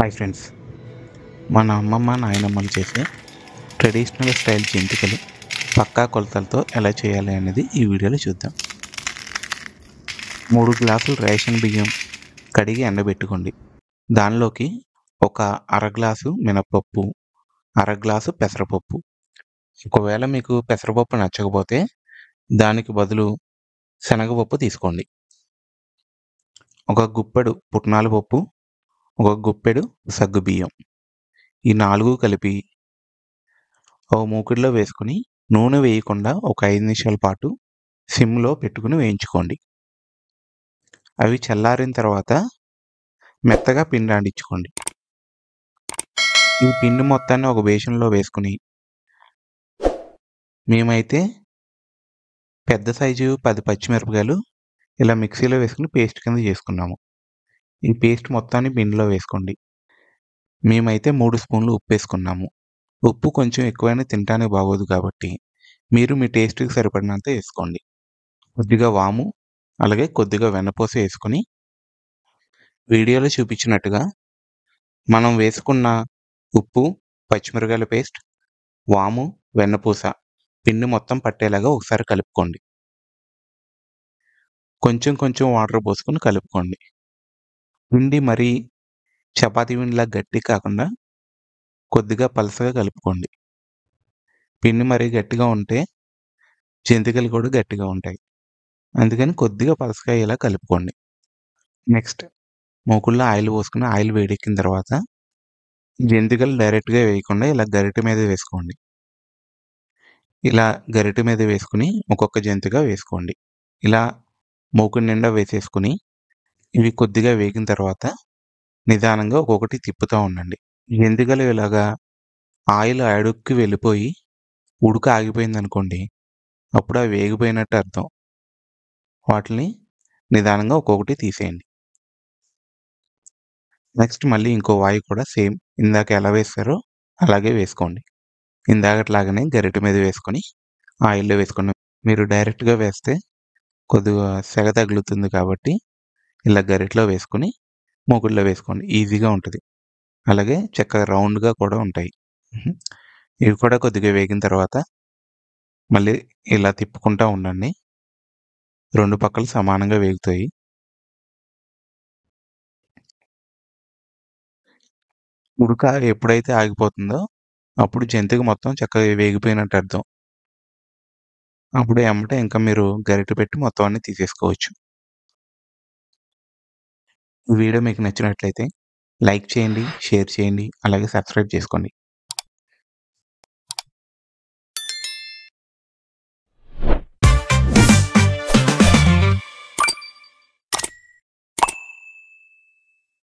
Hi friends, మన అమ్మమ్మ నాయనమ్మలు చేసే ట్రెడిషనల్ స్టైల్ జంతికలు పక్కా కొలతలతో ఎలా చేయాలి అనేది ఈ వీడియోలో చూద్దాం. 3 గ్లాసులు రేషన్ బియ్యం కడిగి ఎండబెట్టుకోండి. దానిలోకి ఒక అర గ్లాసు మినపప్పు, అర గ్లాసు పెసరపప్పు. ఒకవేళ మీకు పెసరపప్పు నచ్చకపోతే దానికి బదులు శనగపప్పు తీసుకోండి. ఒక గుప్పెడు పుట్నాల పప్పు, ఒక గుప్పెడు సగ్గుబియ్యం. ఈ 4 కలిపి ఓ మూకుడులో వేసుకుని నూనె వేయకుండా ఒక 5 నిమిషాల పాటు సిమ్లో పెట్టుకుని వేయించుకోండి. అవి చల్లారిన తర్వాత మెత్తగా పిండి ఆడించుకోండి. ఈ పిండి మొత్తాన్ని ఒక బేషన్లో వేసుకుని మేమైతే పెద్ద సైజు 10 పచ్చిమిరపకాయలు ఇలా మిక్సీలో వేసుకుని పేస్ట్ కింద చేసుకున్నాము. ఈ పేస్ట్ మొత్తాన్ని పిండిలో వేసుకోండి. మేమైతే 3 స్పూన్లు ఉప్పు వేసుకున్నాము. ఉప్పు కొంచెం ఎక్కువైనా తినడానికి బాగోదు కాబట్టి మీరు మీ టేస్ట్కి సరిపడినంత వేసుకోండి. కొద్దిగా వాము, అలాగే కొద్దిగా వెన్నపూస వేసుకొని వీడియోలో చూపించినట్టుగా మనం వేసుకున్న ఉప్పు, పచ్చిమిరపకాయల పేస్ట్, వాము, వెన్నపూస పిండి మొత్తం పట్టేలాగా ఒకసారి కలుపుకోండి. కొంచెం కొంచెం వాటర్ పోసుకొని కలుపుకోండి. పిండి మరీ చపాతీ పిండిలా గట్టి కాకుండా కొద్దిగా పలసగా కలుపుకోండి. పిండి మరీ గట్టిగా ఉంటే జంతికలు కూడా గట్టిగా ఉంటాయి. అందుకని కొద్దిగా పలసగా ఇలా కలుపుకోండి. నెక్స్ట్ మూకుడులో ఆయిల్ పోసుకుని ఆయిల్ వేడెక్కిన తర్వాత జంతికలు డైరెక్ట్గా వేయకుండా ఇలా గరిటె మీద వేసుకోండి. ఇలా గరిటె మీద వేసుకుని ఒక్కొక్క జంతిక వేసుకోండి. ఇలా మూకుడి నిండా వేసేసుకుని ఇవి కొద్దిగా వేగిన తర్వాత నిదానంగా ఒక్కొక్కటి తిప్పుతూ ఉండండి. జంతికలు ఇలాగా ఆయిల్ అడుక్కి వెళ్ళిపోయి ఉడుక ఆగిపోయిందనుకోండి, అప్పుడు అవి వేగిపోయినట్టు అర్థం. వాటిని నిదానంగా ఒక్కొక్కటి తీసేయండి. నెక్స్ట్ మళ్ళీ ఇంకో వాయి కూడా సేమ్ ఇందాక ఎలా వేస్తారో అలాగే వేసుకోండి. ఇందాకట్లాగానే గరిటె మీద వేసుకొని ఆయిల్లో వేసుకోండి. మీరు డైరెక్ట్గా వేస్తే కొద్దిగా సెగ తగులుతుంది కాబట్టి ఇలా గరిటెలో వేసుకొని మూకుడులో వేసుకోండి. ఈజీగా ఉంటుంది. అలాగే చక్కగా రౌండ్గా కూడా ఉంటాయి. ఇవి కూడా కొద్దిగా వేగిన తర్వాత మళ్ళీ ఇలా తిప్పుకుంటూ ఉండండి. 2 పక్కలు సమానంగా వేగుతాయి. ఉడక ఎప్పుడైతే ఆగిపోతుందో అప్పుడు జంతిక మొత్తం చక్కగా వేగిపోయినట్టు అర్థం. అప్పుడు ఎమ్మటే ఇంకా మీరు గరిటె పెట్టి మొత్తం అన్ని తీసేసుకోవచ్చు. ఈ వీడియో మీకు నచ్చినట్లయితే లైక్ చేయండి, షేర్ చేయండి, అలాగే సబ్స్క్రైబ్ చేసుకోండి.